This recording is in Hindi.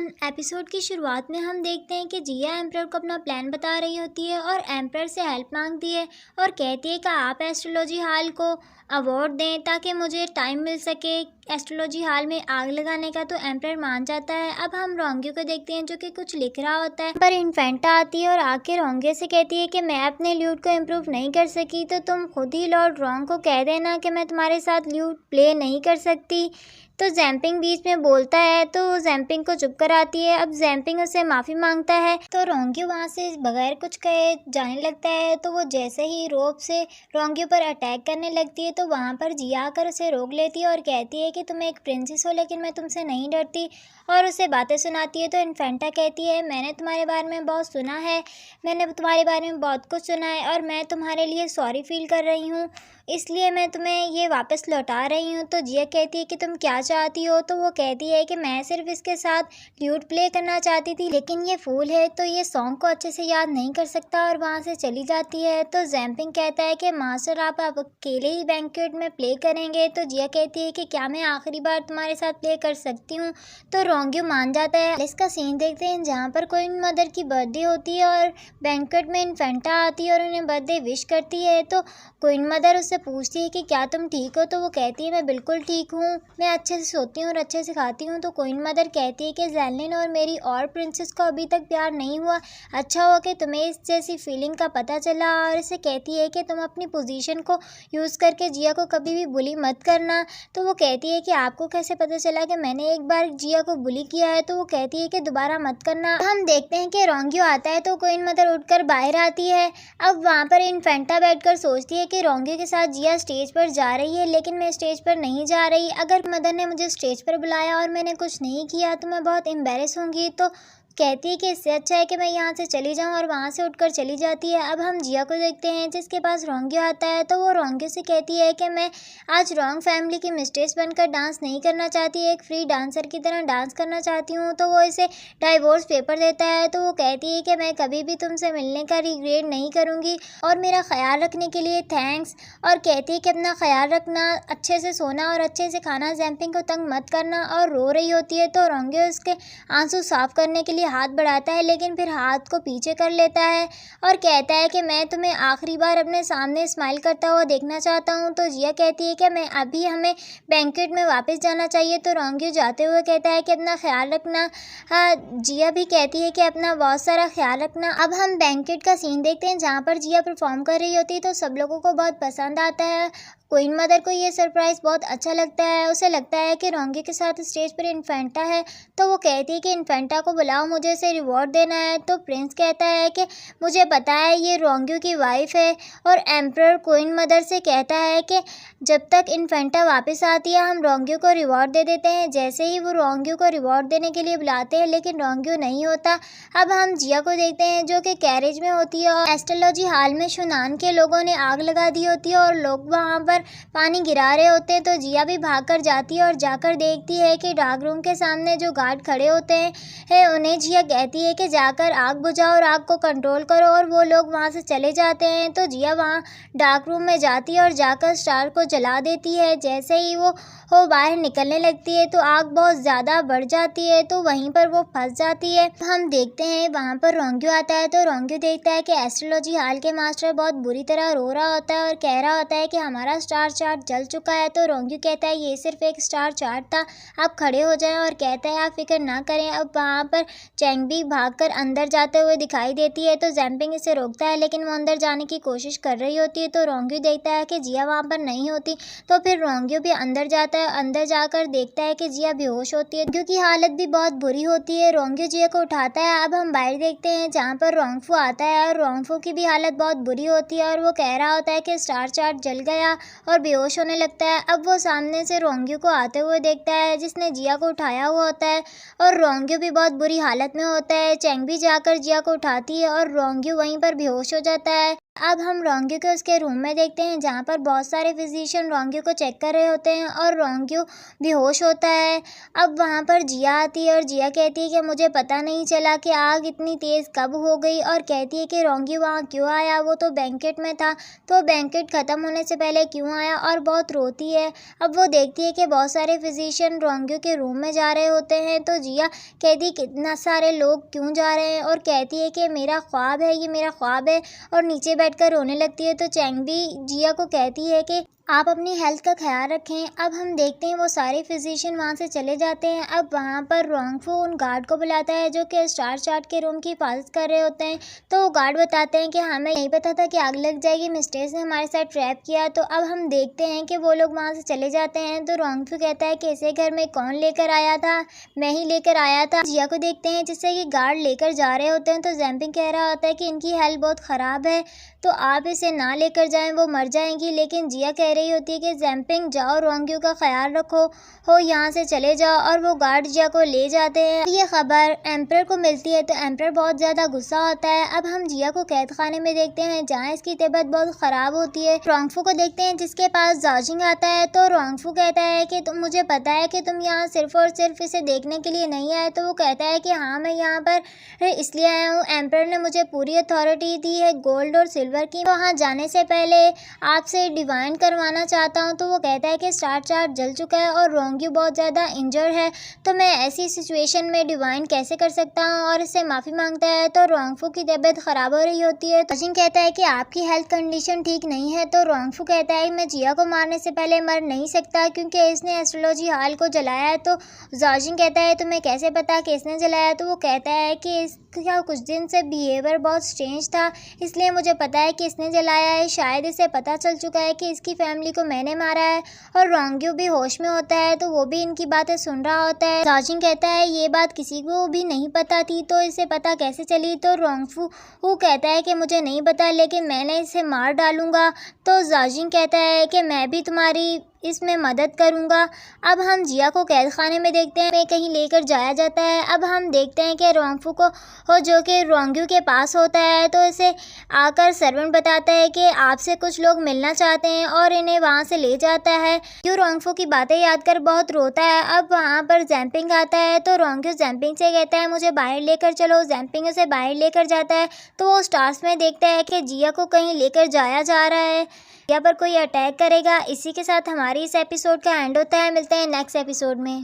एवरीवन। एपिसोड की शुरुआत में हम देखते हैं कि जिया एम्प्रर को अपना प्लान बता रही होती है और एम्प्रर से हेल्प मांगती है और कहती है कि आप एस्ट्रोलॉजी हॉल को अवार्ड दें ताकि मुझे टाइम मिल सके एस्ट्रोलॉजी हॉल में आग लगाने का। तो एम्प्रर मान जाता है। अब हम रोंगियो को देखते हैं जो कि कुछ लिख रहा होता है, पर इन्फेंटा आती है और आके रोंगियो से कहती है कि मैं अपने ल्यूट को इम्प्रूव नहीं कर सकी तो तुम खुद ही लॉर्ड रोंग को कह देना कि मैं तुम्हारे साथ ल्यूट प्ले नहीं कर सकती। तो जैम्पिंग बीच में बोलता है तो वो जैम्पिंग को चुप कराती है। अब जैम्पिंग उससे माफ़ी मांगता है तो रोंगियो वहाँ से बगैर कुछ कहे जाने लगता है। तो वो जैसे ही रोप से रोंगियो पर अटैक करने लगती है तो वहाँ पर जिया आकर उसे रोक लेती है और कहती है कि तुम एक प्रिंसेस हो लेकिन मैं तुमसे नहीं डरती, और उसे बातें सुनाती है। तो इन्फेंटा कहती है मैंने तुम्हारे बारे में बहुत सुना है, मैंने तुम्हारे बारे में बहुत कुछ सुना है और मैं तुम्हारे लिए सॉरी फील कर रही हूँ, इसलिए मैं तुम्हें ये वापस लौटा रही हूँ। तो जिया कहती है कि तुम क्या चाहती हो? तो वो कहती है कि मैं सिर्फ इसके साथ ल्यूट प्ले करना चाहती थी, लेकिन ये फूल है तो ये सॉन्ग को अच्छे से याद नहीं कर सकता, और वहाँ से चली जाती है। तो जैम्पिंग कहता है कि मास्टर आप अकेले ही बैंक्वेट में प्ले करेंगे? तो जिया कहती है कि क्या मैं आखिरी बार तुम्हारे साथ प्ले कर सकती हूँ? तो रोंगियो मान जाता है। इसका सीन देखते हैं जहाँ पर क्वीन मदर की बर्थडे होती है और बैंक्वेट में इन्फेंटा आती है और उन्हें बर्थडे विश करती है। तो क्वीन मदर उससे पूछती है कि क्या तुम ठीक हो? तो वो कहती है मैं बिल्कुल ठीक हूँ, मैं अच्छे से सोती हूँ और अच्छे से खाती हूँ। तो क्वीन मदर कहती है कि जैनलिन और मेरी और प्रिंसेस को अभी तक प्यार नहीं हुआ, अच्छा हुआ कि तुम्हें इस जैसी फीलिंग का पता चला। और इसे कहती है कि तुम अपनी पोजीशन को यूज़ करके जिया को कभी भी बुली मत करना। तो वो कहती है कि आपको कैसे पता चला कि मैंने एक बार जिया को बुली किया है? तो वो कहती है कि दोबारा मत करना। हम देखते हैं कि रोंगियो आता है तो क्वीन मदर उठकर बाहर आती है। अब वहाँ पर इन्फेंटा बैठकर सोचती है कि रोंगियो के साथ जिया स्टेज पर जा रही है, लेकिन मैं स्टेज पर नहीं जा रही। अगर मदर ने मुझे स्टेज पर बुलाया और मैंने कुछ नहीं किया तो मैं बहुत एम्बेरस होंगी। तो कहती है कि इससे अच्छा है कि मैं यहाँ से चली जाऊँ, और वहाँ से उठकर चली जाती है। अब हम जिया को देखते हैं जिसके पास रोंगियो आता है। तो वो रोंगियो से कहती है कि मैं आज रोंग फैमिली की मिस्ट्रेस बनकर डांस नहीं करना चाहती, एक फ्री डांसर की तरह डांस करना चाहती हूँ। तो वो इसे डाइवोर्स पेपर देता है। तो वो कहती है कि मैं कभी भी तुमसे मिलने का रिग्रेट नहीं करूँगी और मेरा ख्याल रखने के लिए थैंक्स, और कहती है कि अपना ख्याल रखना, अच्छे से सोना और अच्छे से खाना, जैम्पिंग को तंग मत करना। और रो रही होती है तो रोंगियो उसके आंसू साफ करने के लिए हाथ बढ़ाता है, लेकिन फिर हाथ को पीछे कर लेता है और कहता है कि मैं तुम्हें आखिरी बार अपने सामने स्माइल करता हुआ देखना चाहता हूँ। तो जिया कहती है कि मैं अभी हमें बैंक्वेट में वापस जाना चाहिए। तो रोंगियो जाते हुए कहता है कि अपना ख्याल रखना। जिया भी कहती है कि अपना बहुत सारा ख्याल रखना। अब हम बैंक्वेट का सीन देखते हैं जहाँ पर जिया परफॉर्म कर रही होती है तो सब लोगों को बहुत पसंद आता है। क्वीन मदर को ये सरप्राइज़ बहुत अच्छा लगता है। उसे लगता है कि रोंगियो के साथ स्टेज पर इन्फेंटा है, तो वो कहती है कि इन्फेंटा को बुलाओ, मुझे इसे रिवॉर्ड देना है। तो प्रिंस कहता है कि मुझे पता है ये रोंगियो की वाइफ है, और एम्प्रर क्वीन मदर से कहता है कि जब तक इन्फेंटा वापस आती है हम रोंगियो को रिवॉर्ड दे देते हैं। जैसे ही वो रोंगियो को रिवॉर्ड देने के लिए बुलाते हैं लेकिन रोंगियो नहीं होता। अब हम जिया को देखते हैं जो कि कैरेज में होती है और एस्ट्रोलॉजी हॉल में शुनान के लोगों ने आग लगा दी होती है और लोग वहाँ पर पानी गिरा रहे होते हैं। तो जिया भी भागकर जाती है और जाकर देखती है कि डार्क रूम के सामने जो गार्ड खड़े होते हैं उन्हें जिया कहती है कि जाकर आग बुझाओ और आग को कंट्रोल करो, और वो लोग वहाँ से चले जाते हैं। तो जिया वहाँ डार्क रूम में जाती है और जाकर स्टार को जला देती है। जैसे ही वो बाहर निकलने लगती है तो आग बहुत ज़्यादा बढ़ जाती है, तो वहीं पर वो फंस जाती है। हम देखते हैं वहाँ पर रोंगियो आता है तो रोंगियो देखता है कि एस्ट्रोलॉजी हॉल के मास्टर बहुत बुरी तरह रो रहा होता है और कह रहा होता है कि हमारा स्टार चार्ट जल चुका है। तो रोंगियो कहता है ये सिर्फ एक स्टार चार्ट था, आप खड़े हो जाएं, और कहता है आप फिक्र ना करें। अब वहाँ पर चैंगबी भागकर अंदर जाते हुए दिखाई देती है तो जैम्पिंग इसे रोकता है, लेकिन वो अंदर जाने की कोशिश कर रही होती है। तो रोंगियो देखता है कि जिया वहाँ पर नहीं होती, तो फिर रोंगियो भी अंदर जाता है। अंदर जाकर देखता है कि जिया बेहोश होती है क्योंकि हालत भी बहुत बुरी होती है। रोंगियो जिया को उठाता है। अब हम बाहर देखते हैं जहाँ पर रोंगफू आता है और रोंगफू की भी हालत बहुत बुरी होती है और वो कह रहा होता है कि स्टार चार्ट जल गया और बेहोश होने लगता है। अब वो सामने से रोंगियो को आते हुए देखता है जिसने जिया को उठाया हुआ होता है, और रोंगियो भी बहुत बुरी हालत में होता है। चैंग भी जाकर जिया को उठाती है और रोंगियो वहीं पर बेहोश हो जाता है। अब हम रोंग्यू को उसके रूम में देखते हैं जहाँ पर बहुत सारे फिजिशियन रोंग्यू को चेक कर रहे होते हैं और रोंग्यू बेहोश होता है। अब वहाँ पर जिया आती है और जिया कहती है कि मुझे पता नहीं चला कि आग इतनी तेज़ कब हो गई, और कहती है कि रोंग्यू वहाँ क्यों आया, वो तो बैंकेट में था, तो बैंकेट ख़त्म होने से पहले क्यों आया, और बहुत रोती है। अब वो देखती है कि बहुत सारे फिजिशियन रोंग्यू के रूम में जा रहे होते हैं, तो जिया कहती कितना सारे लोग क्यों जा रहे हैं, और कहती है कि मेरा ख्वाब है, ये मेरा ख्वाब है, और नीचे बैठकर रोने लगती है। तो चैंग भी जिया को कहती है कि आप अपनी हेल्थ का ख्याल रखें। अब हम देखते हैं वो सारे फिजिशियन वहाँ से चले जाते हैं। अब वहाँ पर रोंगफू उन गार्ड को बुलाता है जो कि स्टार चार्ट के रूम की हिफाजत कर रहे होते हैं। तो वो गार्ड बताते हैं कि हमें नहीं पता था कि आग लग जाएगी, मिस्टेक ने हमारे साथ ट्रैप किया। तो अब हम देखते हैं कि वो लोग वहाँ से चले जाते हैं। तो रोंगफू कहता है कि इसे घर में कौन लेकर आया था, मैं ही लेकर आया था। जिया को देखते हैं जिससे कि गार्ड लेकर जा रहे होते हैं। तो जैम्पिंग कह रहा होता है कि इनकी हेल्थ बहुत ख़राब है, तो आप इसे ना लेकर जाएं, वो मर जाएंगी। लेकिन जिया कह रही होती है कि जैम्पिंग जाओ, रोंग्यू का ख्याल रखो, हो यहाँ से चले जाओ। और वो गार्ड जिया को ले जाते हैं। ये खबर एम्परर को मिलती है तो एम्परर बहुत ज़्यादा गुस्सा होता है। अब हम जिया को कैद खाने में देखते हैं जहाँ इसकी तबीयत बहुत ख़राब होती है। रोंगफू को देखते हैं जिसके पास जाजिंग आता है। तो रोंगफू कहता है कि मुझे पता है कि तुम यहाँ सिर्फ और सिर्फ इसे देखने के लिए नहीं आए। तो वो कहता है कि हाँ, मैं यहाँ पर इसलिए आया हूँ, एम्परर ने मुझे पूरी अथॉरिटी दी है गोल्ड और सिल्वर की। वहाँ जाने से पहले आपसे डिवाइन करवाना चाहता हूँ। तो वो कहता है कि स्टार चार्ट जल चुका है और रोंग्यू बहुत ज़्यादा इंजर्ड है, तो मैं ऐसी सिचुएशन में डिवाइन कैसे कर सकता हूँ, और इससे माफ़ी मांगता है। तो रोंगफू की तबीयत ख़राब हो रही होती है। तो जिंग कहता है कि आपकी हेल्थ कंडीशन ठीक नहीं है। तो रोंगफू कहता है मैं जिया को मारने से पहले मर नहीं सकता क्योंकि इसने एस्ट्रोलॉजी हॉल को जलाया है। तो जाजिंग कहता है तुम्हें कैसे पता कि इसने जलाया। तो वो कहता है कि इसका कुछ दिन से बिहेवियर बहुत स्ट्रेंज था, इसलिए मुझे पता है कि इसने जलाया है। शायद इसे पता चल चुका है कि इसकी फैमिली को मैंने मारा है। और रोंग्यू भी होश में होता है तो वो भी इनकी बातें सुन रहा होता है। जाजिंग कहता है ये बात किसी को भी नहीं पता थी, तो इसे पता कैसे चली। तो रोंगफू वो कहता है कि मुझे नहीं पता, लेकिन मैंने इसे मार डालूंगा। तो जाजिंग कहता है कि मैं भी तुम्हारी इसमें मदद करूंगा। अब हम जिया को कैद खाने में देखते हैं, कहीं लेकर जाया जाता है। अब हम देखते हैं कि रोंगफू को जो कि रोंग्यू के पास होता है, तो इसे आकर सर्वेंट बताता है कि आपसे कुछ लोग मिलना चाहते हैं, और इन्हें वहाँ से ले जाता है। जो रोंगफू की बातें याद कर बहुत रोता है। अब वहाँ पर जैम्पिंग आता है। तो रोंग्यू जैम्पिंग से कहता है मुझे बाहर लेकर चलो। जैम्पिंग उसे बाहर लेकर जाता है। तो वो स्टार्स में देखता है कि जिया को कहीं लेकर जाया जा रहा है, जिया पर कोई अटैक करेगा। इसी के साथ हमारी इस एपिसोड का एंड होता है। मिलते हैं नेक्स्ट एपिसोड में।